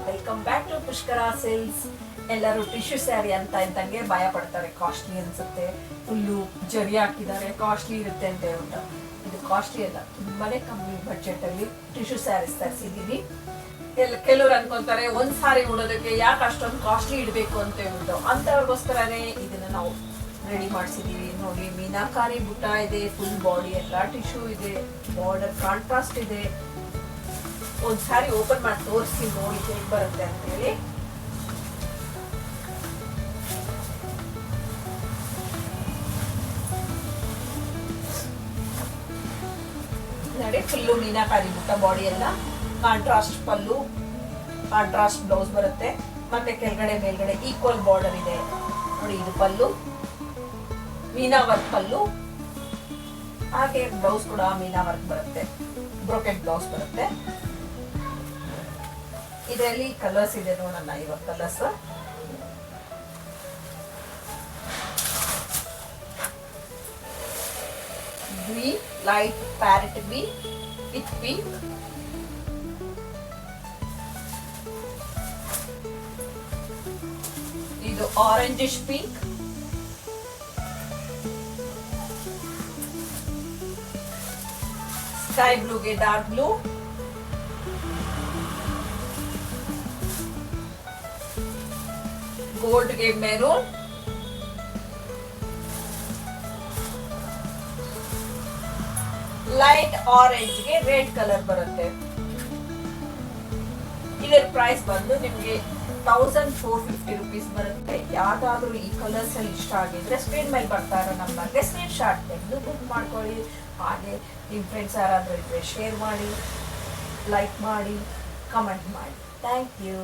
Welcome back to Pushkara Silks. ಎಲ್ಲರೂ tissue sari ಅಂತ ಇದ್ದಂಗೆ ಭಯ ಪಡ್ತಾರೆ, ಕಾಸ್ಟ್ಲಿ ಅನ್ಸುತ್ತೆ, ಫುಲ್ಲು ಜರಿ ಹಾಕಿದ್ದಾರೆ, ಕಾಸ್ಟ್ಲಿ ಇರುತ್ತೆ ಅಂತ ಹೇಳ್ಬಿಟ್ಟು. ಇದು ಕಾಸ್ಟ್ಲಿ ಅಲ್ಲ, ತುಂಬಾನೇ ಕಮ್ಮಿ ಬಡ್ಜೆಟ್ ಅಲ್ಲಿ ಟಿಶ್ಯೂ ಸ್ಯಾರೀಸ್ ತರಿಸಿದೀವಿ. ಕೆಲವ್ರು ಅನ್ಕೊಂತಾರೆ ಒಂದ್ ಸಾರಿ ಉಡೋದಕ್ಕೆ ಯಾಕೆ ಅಷ್ಟೊಂದು ಕಾಸ್ಟ್ಲಿ ಇಡಬೇಕು ಅಂತ ಹೇಳ್ಬಿಟ್ಟು, ಅಂತವ್ರಿಗೋಸ್ಕರನೇ ಇದನ್ನ ನಾವು ರೆಡಿ ಮಾಡಿಸಿದೀವಿ. ನೋಡಿ, ಮೀನಾಕಾರಿ ಬುಟ್ಟ ಇದೆ, ಫುಲ್ ಬಾಡಿ ಎಲ್ಲ ಟಿಶ್ಯೂ ಇದೆ, ಬಾರ್ಡರ್ ಕಾಂಟ್ರಾಸ್ಟ್ ಇದೆ. ಒಂದ್ ಸಾರಿ ಓಪನ್ ಮಾಡಿ ತೋರಿಸಿ ನೋಡಿ ಹೇಗೆ ಬರುತ್ತೆ ಅಂತ ಹೇಳಿ. ನೋಡಿ, ಫುಲ್ಲು ಮೀನಾಕಾರಿ ಬುಟ್ಟ, ಬಾಡಿ ಎಲ್ಲ ಕಾಂಟ್ರಾಸ್ಟ್ ಪಲ್ಲು, ಕಾಂಟ್ರಾಸ್ಟ್ ಬ್ಲೌಸ್ ಬರುತ್ತೆ. ಮತ್ತೆ ಕೆಳಗಡೆ ಮೇಲ್ಗಡೆ ಈಕ್ವಲ್ ಬಾರ್ಡರ್ ಇದೆ ನೋಡಿ. ಇದು ಪಲ್ಲು, ಮೀನಾ ವರ್ಕ್ ಪಲ್ಲು, ಹಾಗೆ ಬ್ಲೌಸ್ ಕೂಡ ಮೀನಾ ವರ್ಕ್ ಬರುತ್ತೆ, ಬ್ರೋಕೆಟ್ ಬ್ಲೌಸ್ ಬರುತ್ತೆ. ಇದರಲ್ಲಿ ಕಲರ್ಸ್ ಇದೆ ನೋಡೋಣ ಇವಾಗ. Colours green, light parrot green with pink, ಇದು ಆರೆಂಜಿಶ್ ಪಿಂಕ್, ಸ್ಕೈ ಬ್ಲೂಗೆ ಡಾರ್ಕ್ ಬ್ಲೂ, ಗೋಲ್ಡ್ಗೆ ಮೆರೂನ್, ಲೈಟ್ ಆರೆಂಜ್ಗೆ ರೆಡ್ ಕಲರ್ ಬರುತ್ತೆ. ಇದರ ಪ್ರೈಸ್ ಬಂದು ನಿಮಗೆ 1450 rupees ಬರುತ್ತೆ. ಯಾವ್ದಾದ್ರು ಈ ಕಲರ್ಸ್ ಅಲ್ಲಿ ಇಷ್ಟ ಆಗಿದ್ರೆ ಸ್ಕ್ರೀನ್ ಮೇಲೆ ಬರ್ತಾ ಇರೋ ನಂಬರ್ಗೆ ಸ್ಕ್ರೀನ್ ಶಾಟ್ ತೆಗೆದು ಬುಕ್ ಮಾಡ್ಕೊಳ್ಳಿ. ಹಾಗೆ ನಿಮ್ಮ ಫ್ರೆಂಡ್ಸ್ ಯಾರಾದ್ರೂ ಇದ್ರೆ ಶೇರ್ ಮಾಡಿ, ಲೈಕ್ ಮಾಡಿ, ಕಮೆಂಟ್ ಮಾಡಿ. Thank you.